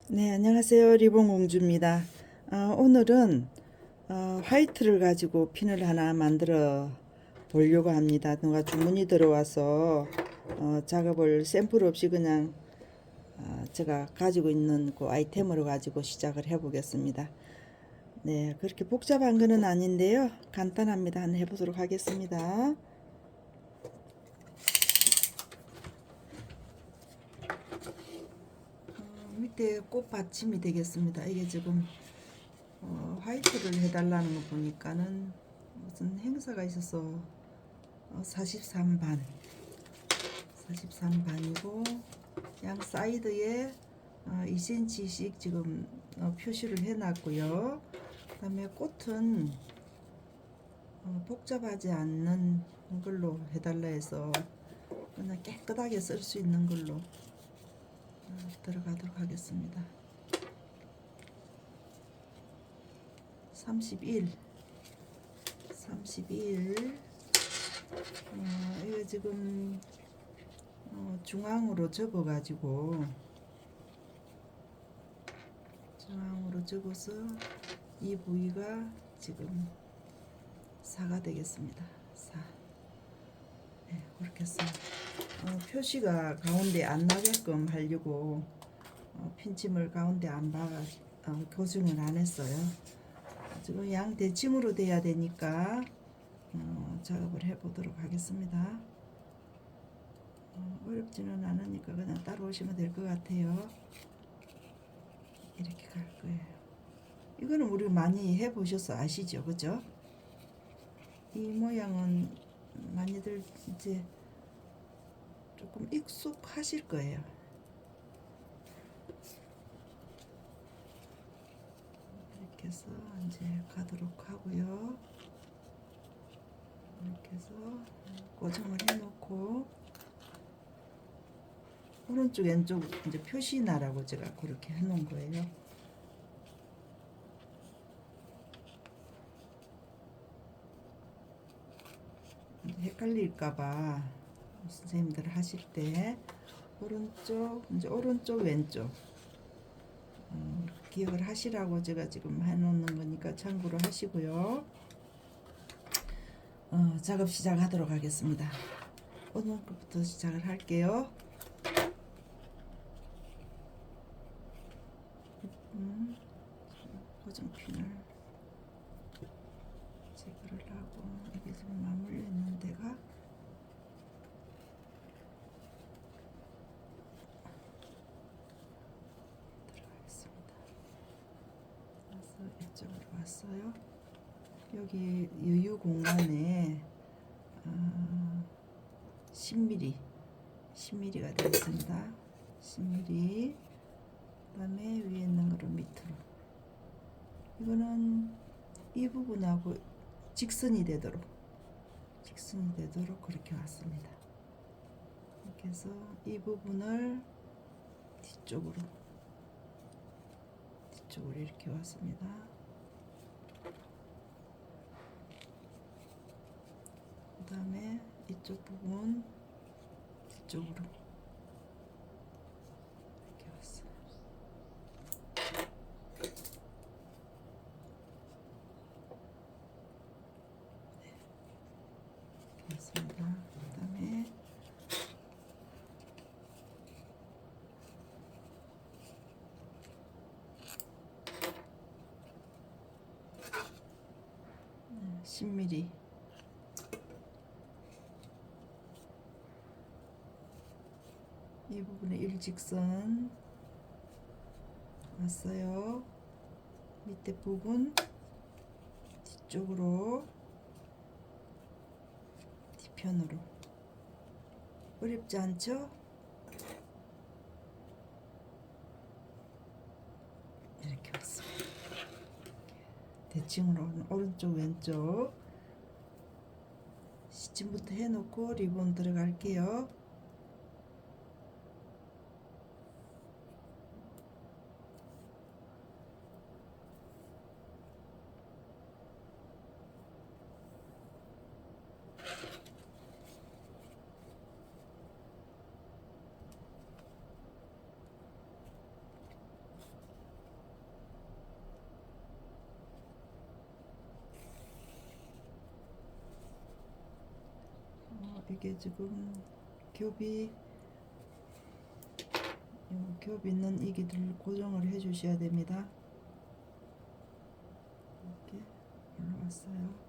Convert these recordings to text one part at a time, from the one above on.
네, 안녕하세요. 리본공주입니다. 오늘은 화이트를 가지고 핀을 하나 만들어 보려고 합니다. 누가 주문이 들어와서 작업을 샘플 없이 그냥 제가 가지고 있는 그 아이템으로 가지고 시작을 해 보겠습니다. 네, 그렇게 복잡한 거는 아닌데요. 간단합니다. 한번 해보도록 하겠습니다. 밑에 꽃 받침이 되겠습니다. 이게 지금 화이트를 해달라는 거 보니까는 무슨 행사가 있어서 43반 43반이고 양 사이드에 2cm씩 지금 표시를 해 놨고요. 그 다음에 꽃은 복잡하지 않는 걸로 해달라 해서 그냥 깨끗하게 쓸 수 있는 걸로 들어가도록 하겠습니다. 31 이거 지금 중앙으로 접어서 이 부위가 지금 4가 되겠습니다. 4. 네, 그렇게 해서 표시가 가운데 안 나게끔 하려고 핀침을 가운데 안 박아 고정을 안 했어요. 지금 양 대칭으로 돼야 되니까 작업을 해 보도록 하겠습니다. 어렵지는 않으니까 그냥 따라오시면 될 것 같아요. 이렇게 갈 거예요. 이거는 우리 많이 해보셔서 아시죠, 그죠? 이 모양은 많이들 이제 조금 익숙하실 거예요. 이렇게 해서 이제 가도록 하고요. 이렇게 해서 고정을 해놓고 오른쪽 왼쪽 이제 표시나라고 제가 그렇게 해놓은 거예요. 헷갈릴까봐 선생님들 하실 때 오른쪽 왼쪽 기억을 하시라고 제가 지금 해놓는 거니까 참고로 하시고요. 작업 시작하도록 하겠습니다. 오늘부터 시작을 할게요. 고정핀을 제거를 하고 이게 지금 맞물려 있는 데가 들어가겠습니다. 그래서 이쪽으로 왔어요. 여기 여유 공간에 10mm가 되겠습니다. 10mm. 그 다음에 위에 있는 거를 밑으로. 이거는 이 부분하고 직선이 되도록 그렇게 왔습니다. 이렇게 해서 이 부분을 뒤쪽으로 이렇게 왔습니다. 그 다음에 이쪽 부분 뒤쪽으로 이렇게 왔어요. 네, 이렇게 왔습니다. 그 다음에 네, 10mm 이 부분에 일직선 왔어요. 밑에 부분 뒤쪽으로 뒤편으로. 어렵지 않죠? 이렇게 왔습니다. 대칭으로 오른쪽 왼쪽 시침부터 해놓고 리본 들어갈게요. 이게 지금 겹이 겹 있는 이기들 고정을 해 주셔야 됩니다. 이렇게 올라왔어요.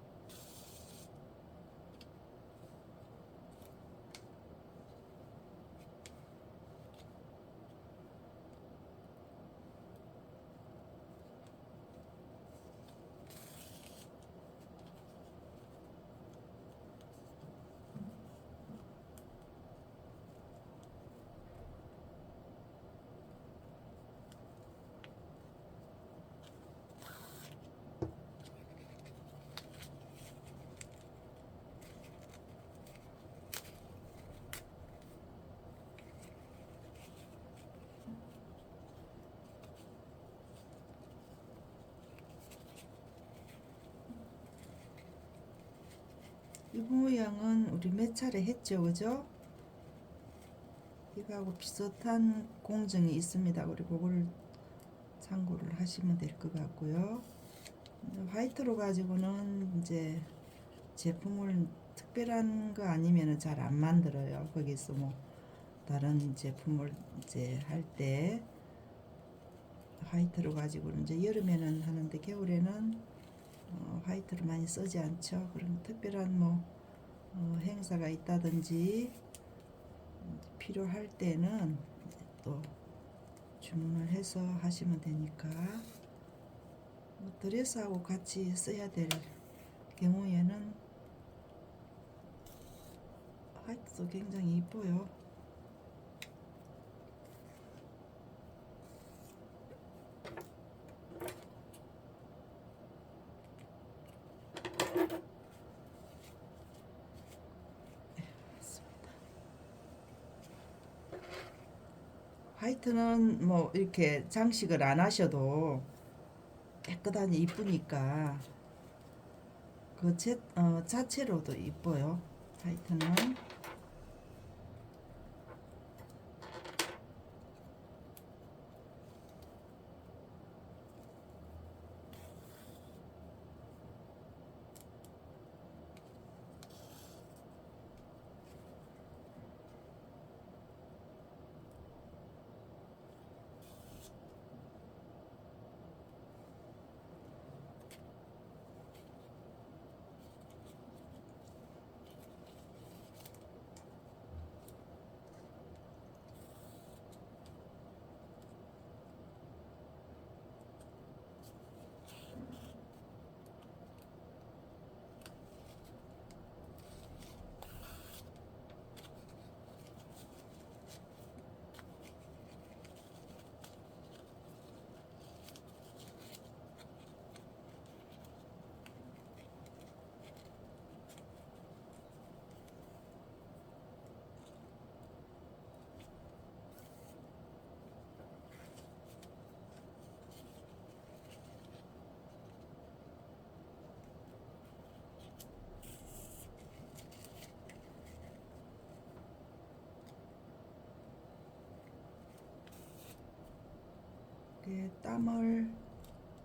이 모양은 우리 몇 차례 했죠, 그죠? 이거하고 비슷한 공정이 있습니다. 그리고 그걸 참고를 하시면 될 것 같고요. 화이트로 가지고는 이제 제품을 특별한 거 아니면은 잘 안 만들어요. 거기서 뭐 다른 제품을 이제 할 때 화이트로 가지고는 이제 여름에는 하는데 겨울에는 화이트를 많이 쓰지 않죠. 그럼 특별한 뭐 행사가 있다든지 필요할 때는 또 주문을 해서 하시면 되니까 뭐 드레스하고 같이 써야 될 경우에는 화이트도 굉장히 이뻐요. 화이트는 뭐 이렇게 장식을 안 하셔도 깨끗하니 이쁘니까 그 자체로도 이뻐요. 화이트는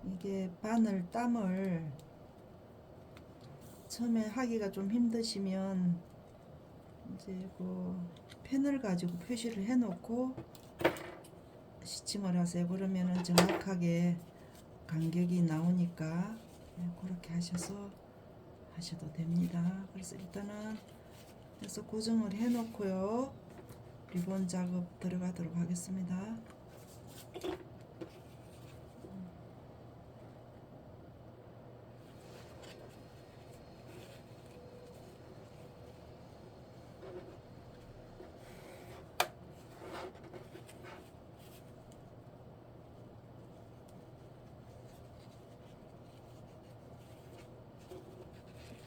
이게 바늘 땀을 처음에 하기가 좀 힘드시면 이제 그 펜을 가지고 표시를 해 놓고 시침을 하세요. 그러면은 정확하게 간격이 나오니까 그렇게 하셔서 하셔도 됩니다. 그래서 일단은 그래서 고정을 해 놓고요. 리본 작업 들어가도록 하겠습니다.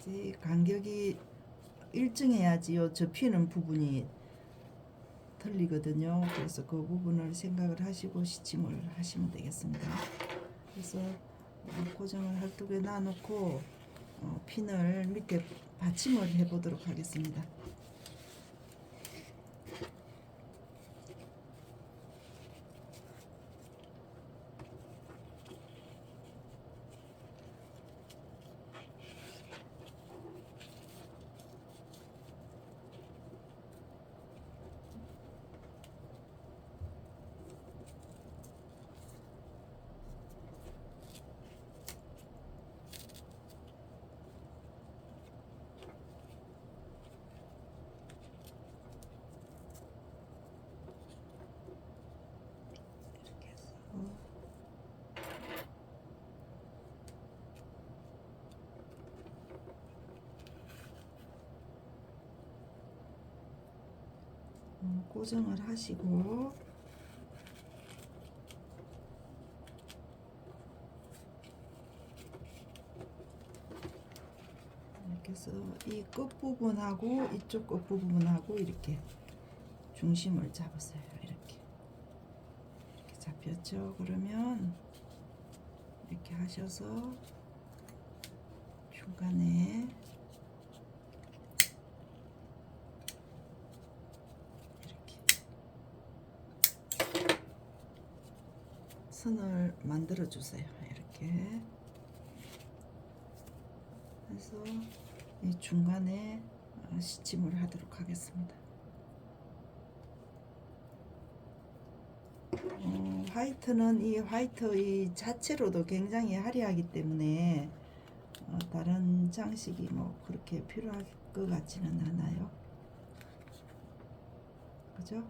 이제 간격이 일정해야지요. 접히는 부분이 틀리거든요. 그래서 그 부분을 생각을 하시고 시침을 하시면 되겠습니다. 그래서 고정을 할2개 놔놓고 핀을 밑에 받침을 해 보도록 하겠습니다. 고정을 하시고 이렇게 해서 이 끝부분하고 이쪽 끝부분하고 이렇게 중심을 잡으세요. 이렇게 잡혔죠? 그러면 이렇게 하셔서 중간에 이렇게 선을 만들어 주세요. 이렇게 해서 이 중간에 시침을 하도록 하겠습니다. 화이트는 이 화이트 이 자체로도 굉장히 화려하기 때문에 다른 장식이 뭐 그렇게 필요할 것 같지는 않아요. 그죠?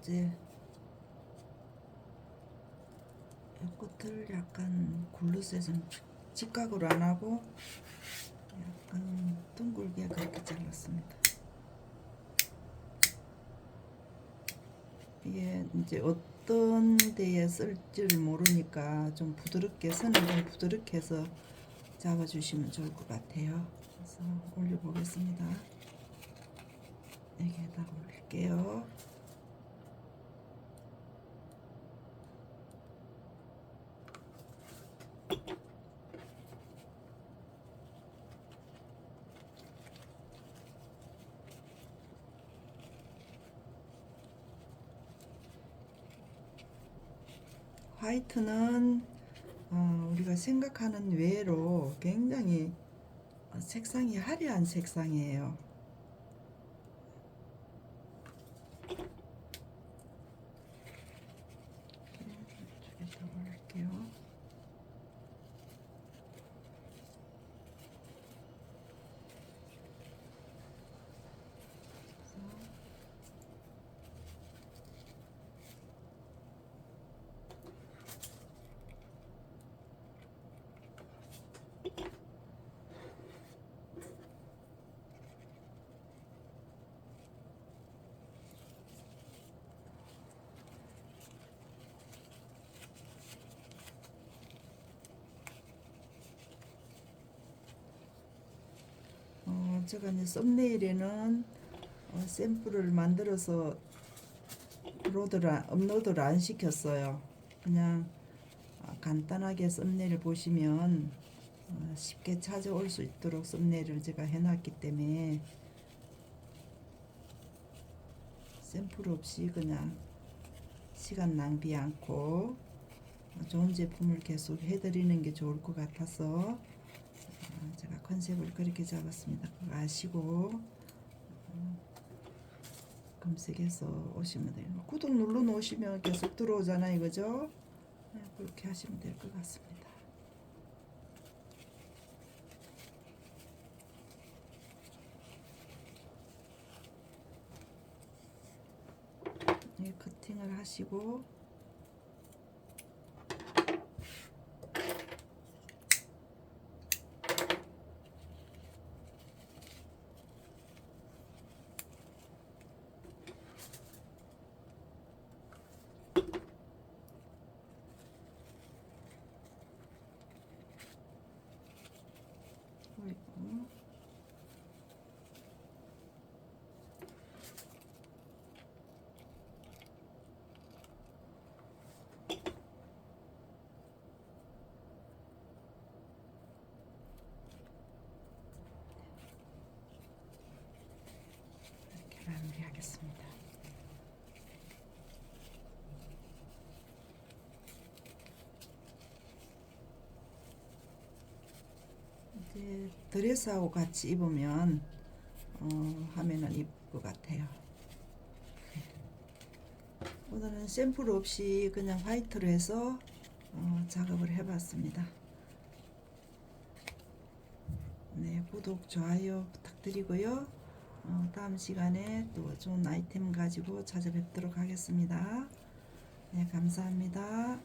이제 이 끝을 약간 굴르세 좀 직각으로 안 하고 약간 둥글게 그렇게 잘랐습니다. 이게 이제 어떤 데에 쓸지를 모르니까 좀 부드럽게 선을 좀 부드럽게 해서 잡아주시면 좋을 것 같아요. 그래서 올려보겠습니다. 여기에다가 올릴게요. 화이트는 우리가 생각하는 외로 굉장히 색상이 화려한 색상이에요. 이쪽에 더 올릴게요. 제가 이제 썸네일에는 샘플을 만들어서 업로드를 안 시켰어요. 그냥 간단하게 썸네일 보시면 쉽게 찾아올 수 있도록 썸네일을 제가 해놨기 때문에 샘플 없이 그냥 시간 낭비 않고 좋은 제품을 계속 해드리는 게 좋을 것 같아서 제가 컨셉을 그렇게 잡았습니다. 그거 아시고 검색해서 오시면 돼요. 구독 눌러 놓으시면 계속 들어오잖아요. 그죠? 그렇게 하시면 될 것 같습니다. 네, 커팅을 하시고 그리고 이렇게 마무리하겠습니다. 이제 드레스하고 같이 입으면 하면은 이쁠 것 같아요. 오늘은 샘플 없이 그냥 화이트로 해서 작업을 해봤습니다. 네, 구독, 좋아요 부탁드리고요. 다음 시간에 또 좋은 아이템 가지고 찾아뵙도록 하겠습니다. 네, 감사합니다.